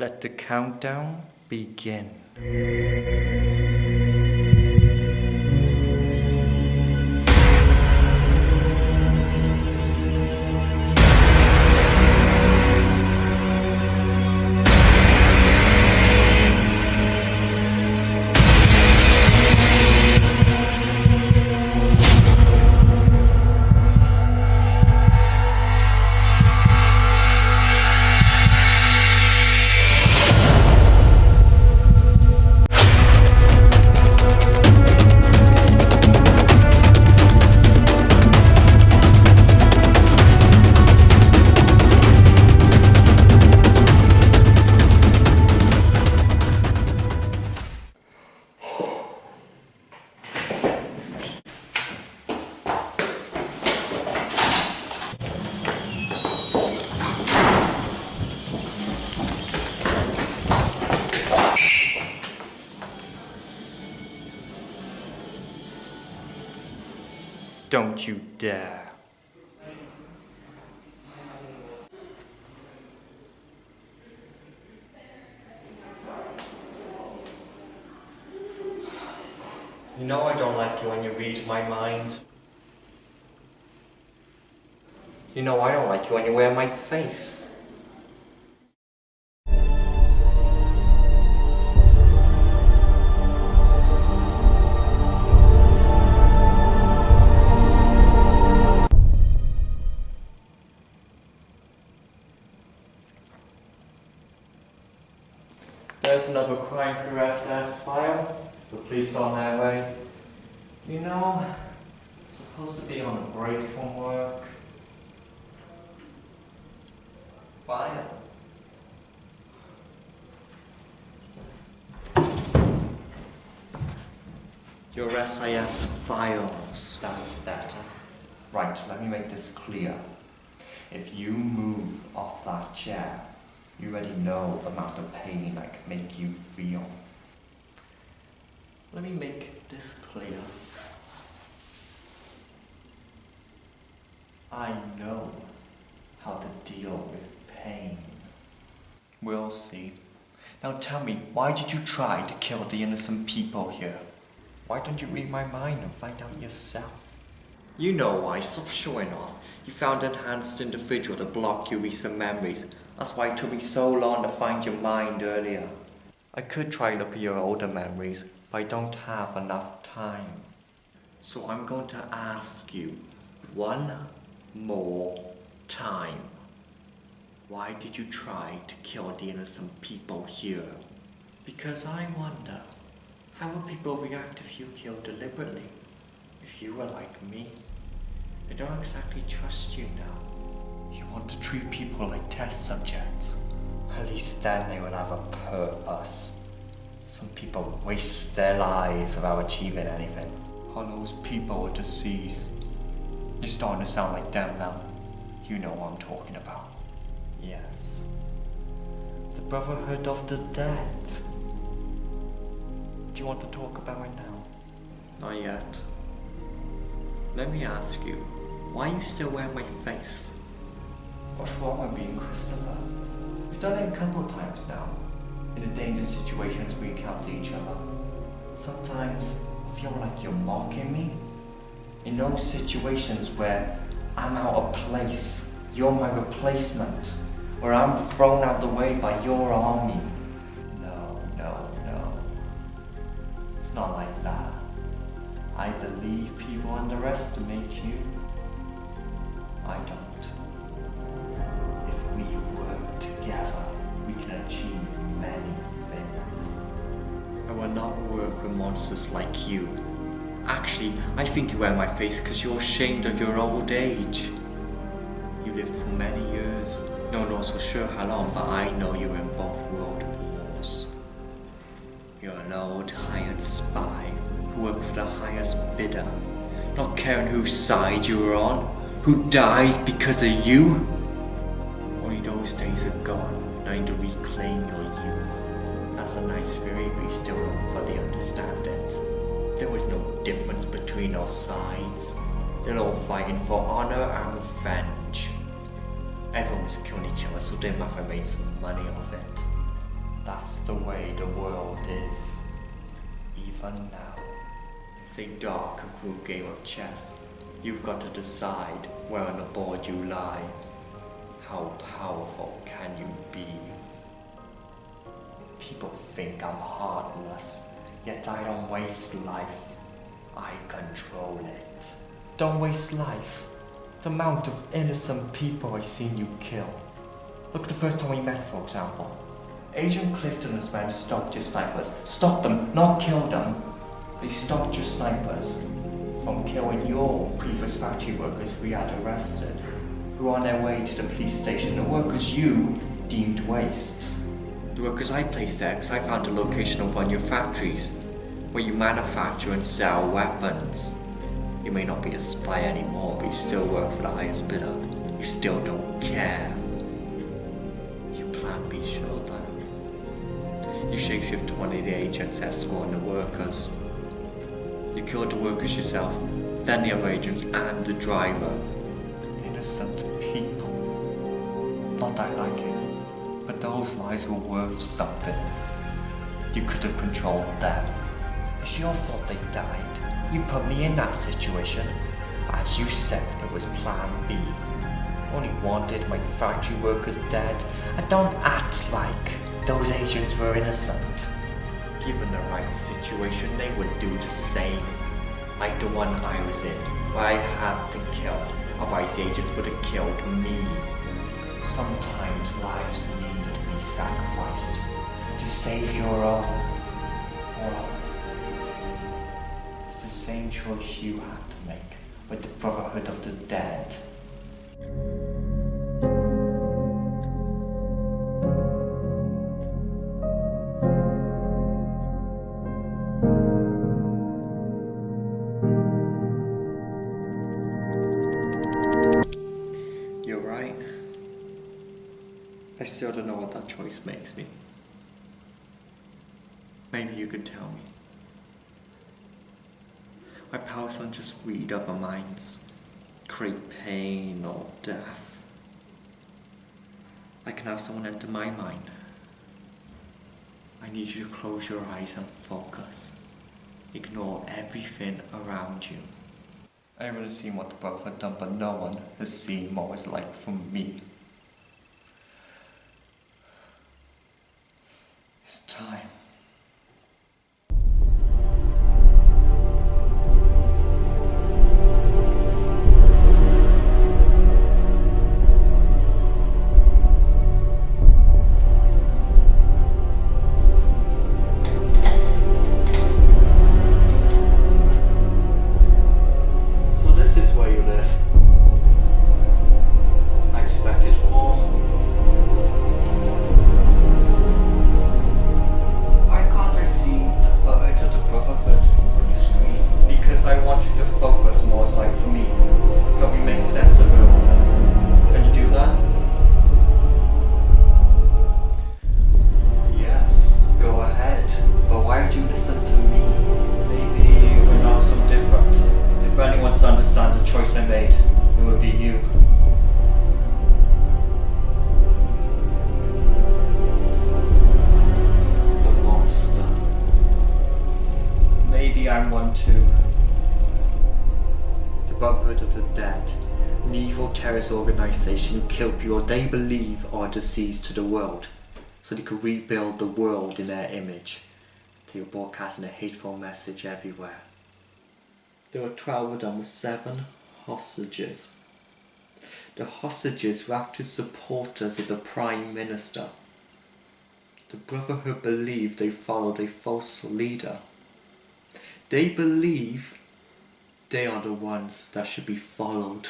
Let the countdown begin. Don't you dare. You know I don't like you when you read my mind. You know I don't like you when you wear my face. There's another crime through SS file. The police are on their way. You know, I'm supposed to be on a break from work. File. Your SIS files. That's better. Right, let me make this clear. If you move off that chair, you already know the amount of pain I can make you feel. Let me make this clear. I know how to deal with pain. We'll see. Now tell me, why did you try to kill the innocent people here? Why don't you read my mind and find out yourself? You know why, stop showing off. You found an enhanced individual to block your recent memories. That's why it took me so long to find your mind earlier. I could try look at your older memories, but I don't have enough time. So I'm going to ask you one more time. Why did you try to kill the innocent people here? Because I wonder, how would people react if you killed deliberately? If you were like me? I don't exactly trust you now. You want to treat people like test subjects. At least then they will have a purpose. Some people waste their lives without achieving anything. All those people are deceased. You're starting to sound like them now. You know what I'm talking about. Yes. The Brotherhood of the Dead. Do you want to talk about it now? Not yet. Let me ask you, why are you still wearing my face? What's wrong with being Christopher? We've done it a couple of times now. In the dangerous situations we encounter each other. Sometimes I feel like you're mocking me. In those situations where I'm out of place, you're my replacement. Where I'm thrown out the way by your army. No. It's not like that. I believe people underestimate you. I don't. If we work together, we can achieve many things. I will not work with monsters like you. Actually, I think you wear my face because you're ashamed of your old age. You lived for many years. No one knows for sure how long, but I know you were in both world wars. You're an old hired spy who worked for the highest bidder, not caring whose side you were on, who dies because of you. Only those days are gone, trying to reclaim your youth. That's a nice theory, but you still don't fully understand it. There was no difference between our sides. They're all fighting for honor and revenge. Everyone was killing each other, so they must have made some money off it. That's the way the world is, even now. It's a dark and cruel game of chess. You've got to decide where on the board you lie. How powerful can you be? People think I'm heartless, yet I don't waste life. I control it. Don't waste life. The amount of innocent people I've seen you kill. Look at the first time we met, for example. Agent Clifton and his men stopped your snipers. Stop them, not kill them. They stopped your snipers from killing your previous factory workers we had arrested, who were on their way to the police station, the workers you deemed waste. The workers I placed there because I found the location of one of your factories, where you manufacture and sell weapons. You may not be a spy anymore, but you still work for the highest bidder. You still don't care. You plan B showed that. You shapeshift to one of the agents escorting the workers. You killed the workers yourself, then the other agents and the driver. Innocent people. Not that I like it, but those lives were worth something. You could have controlled them. It's your fault they died. You put me in that situation. As you said, it was plan B. Only wanted my factory workers dead. And don't act like those agents were innocent. Given the right situation, they would do the same. Like the one I was in, where I had to kill. Otherwise the agents would have killed me. Sometimes lives need to be sacrificed to save your own. Or else. It's the same choice you had to make with the Brotherhood of the Dead. You're right. I still don't know what that choice makes me. Maybe you could tell me. My powers don't just read other minds, create pain or death. I can have someone enter my mind. I need you to close your eyes and focus. Ignore everything around you. I've only seen what the Brotherhood done, but no one has seen what it's like for me. It's time. Understand the choice I made, it would be you. The monster. Maybe I'm one too. The Brotherhood of the Dead, an evil terrorist organization who kill people they believe are deceased to the world, so they could rebuild the world in their image. They are broadcasting a hateful message everywhere. There were 12 of them with 7 hostages. The hostages were active supporters of the Prime Minister. The Brotherhood believed they followed a false leader. They believe they are the ones that should be followed.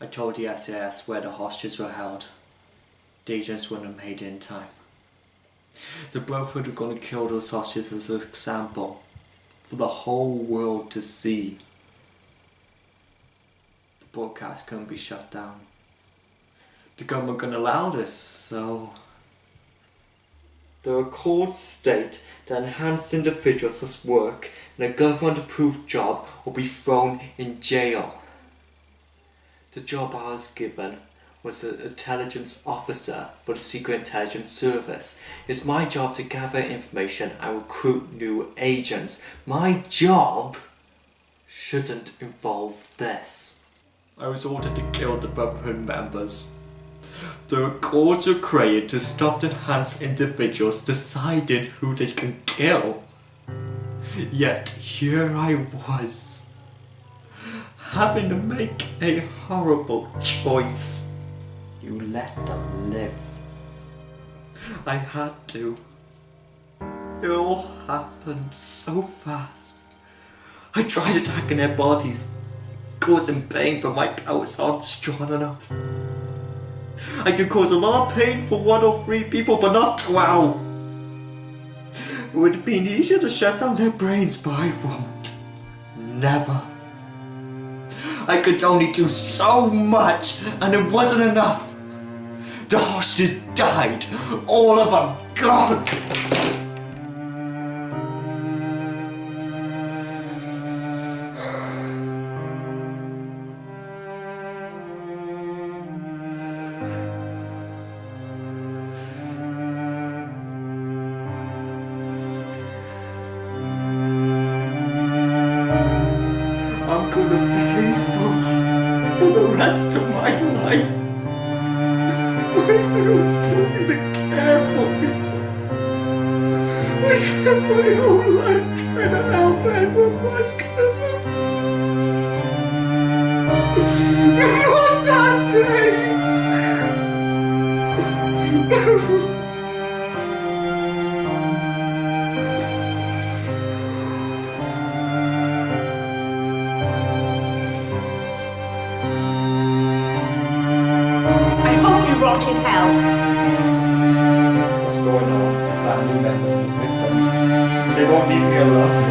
I told the SAS where the hostages were held. The agents wouldn't have made it in time. The Brotherhood were going to kill those hostages as an example for the whole world to see. The broadcast couldn't be shut down. The government couldn't allow this, so the records state that enhanced individuals must work in a government-approved job or be thrown in jail. The job I was given was an intelligence officer for the Secret Intelligence Service. It's my job to gather information and recruit new agents. My job shouldn't involve this. I was ordered to kill the Brotherhood members. The records were created to stop the enhanced individuals deciding who they can kill. Yet here I was, having to make a horrible choice. You let them live. I had to. It all happened so fast. I tried attacking their bodies, causing pain, but my powers aren't strong enough. I could cause a lot of pain for 1 or 3 people, but not 12. It would have been easier to shut down their brains, but I won't. Never. I could only do so much, and it wasn't enough. The hostages died. All of them gone. I'm gonna pay for the rest of my life. My parents told me to care for people. I spent my whole life trying to help everyone I could. Not that day. Rot in hell. What's going on? It's the family members and victims. They won't leave me alone.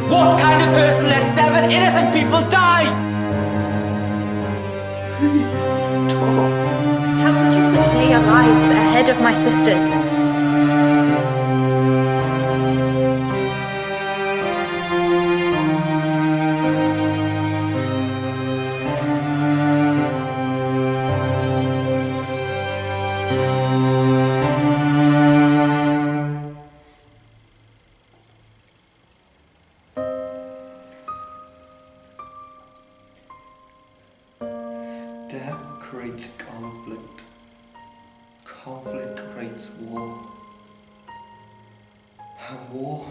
What kind of person let 7 innocent people die? Please stop. How could you put their lives ahead of my sister's? Death creates conflict. Conflict creates war. And war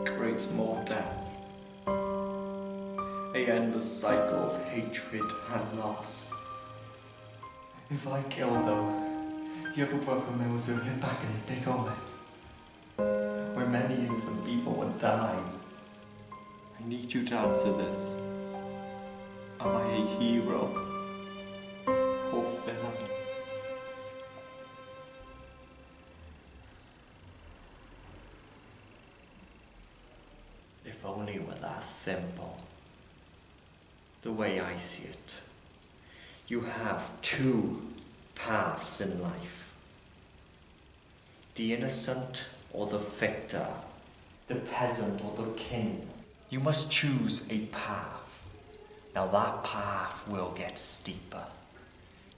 creates more death. A endless cycle of hatred and loss. If I kill them, the other brother members will get back in a big way, where many innocent people will die. I need you to answer this. Am I a hero? Or villain? If only it were that simple. The way I see it, you have 2 paths in life. The innocent or the victor, the peasant or the king. You must choose a path. Now that path will get steeper.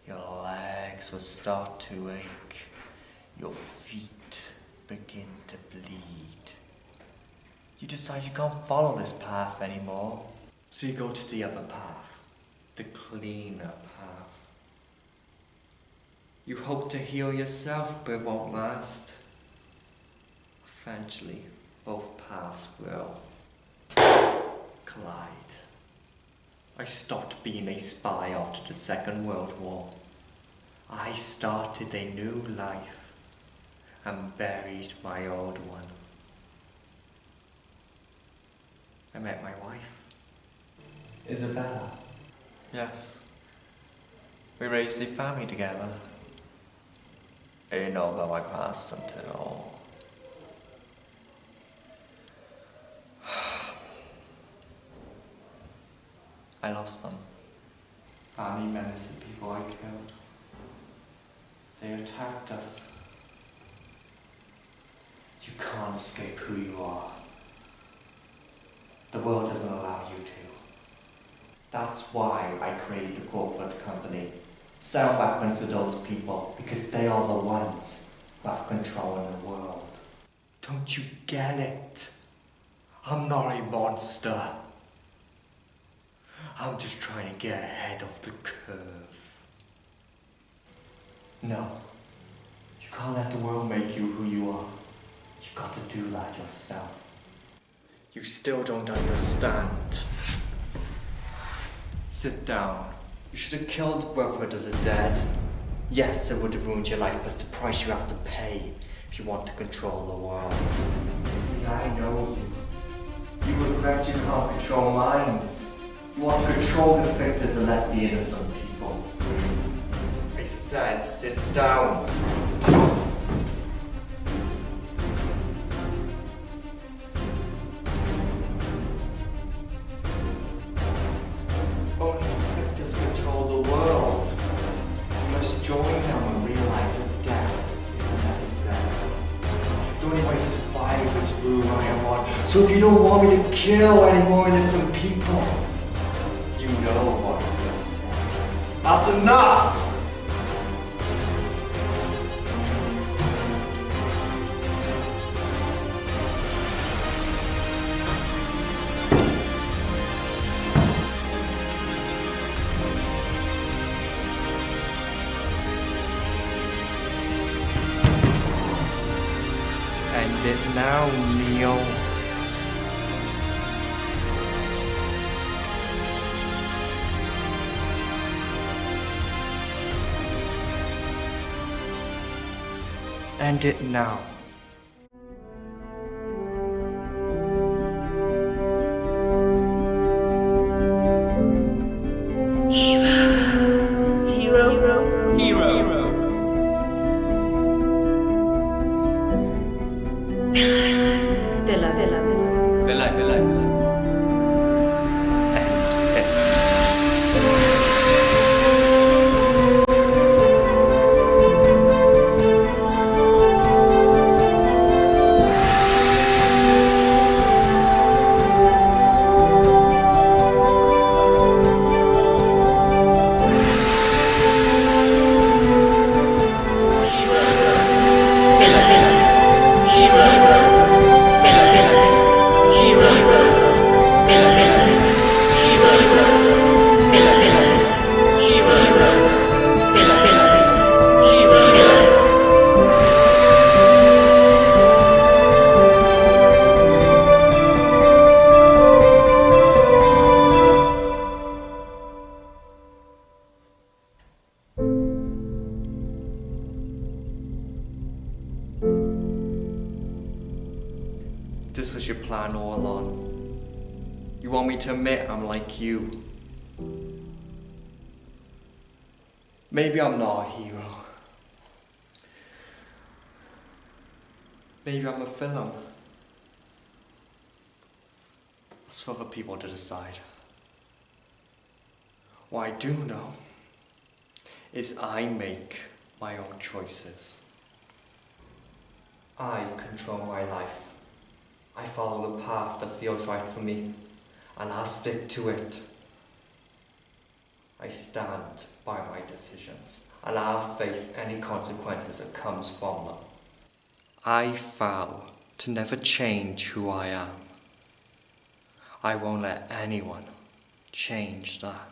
Your legs will start to ache. Your feet begin to bleed. You decide you can't follow this path anymore. So you go to the other path, the cleaner path. You hope to heal yourself, but it won't last. Eventually, both paths will collide. I stopped being a spy after the Second World War. I started a new life and buried my old one. I met my wife, Isabella. Yes, we raised a family together. I didn't know about my past until... I lost them. Family members of people I killed. They attacked us. You can't escape who you are. The world doesn't allow you to. That's why I created the Crawford Company. Sell weapons to those people because they are the ones who have control in the world. Don't you get it? I'm not a monster. I'm just trying to get ahead of the curve. No, you can't let the world make you who you are. You got to do that yourself. You still don't understand. Sit down. You should have killed the Brotherhood of the Dead. Yes, it would have ruined your life, but it's the price you have to pay if you want to control the world. See, I know you. You regret you can't control minds. You want to control the victors and let the innocent people free. I said, sit down. Only the victors control the world. You must join them and realize that death isn't necessary. The only way to survive is through what I want. So if you don't want me to kill any more innocent people, you know what is necessary. That's enough! End it now, Neil. End it now. This was your plan all along. You want me to admit I'm like you. Maybe I'm not a hero. Maybe I'm a villain. That's for other people to decide. What I do know is I make my own choices. I control my life. I follow the path that feels right for me, and I'll stick to it. I stand by my decisions, and I'll face any consequences that comes from them. I vow to never change who I am. I won't let anyone change that.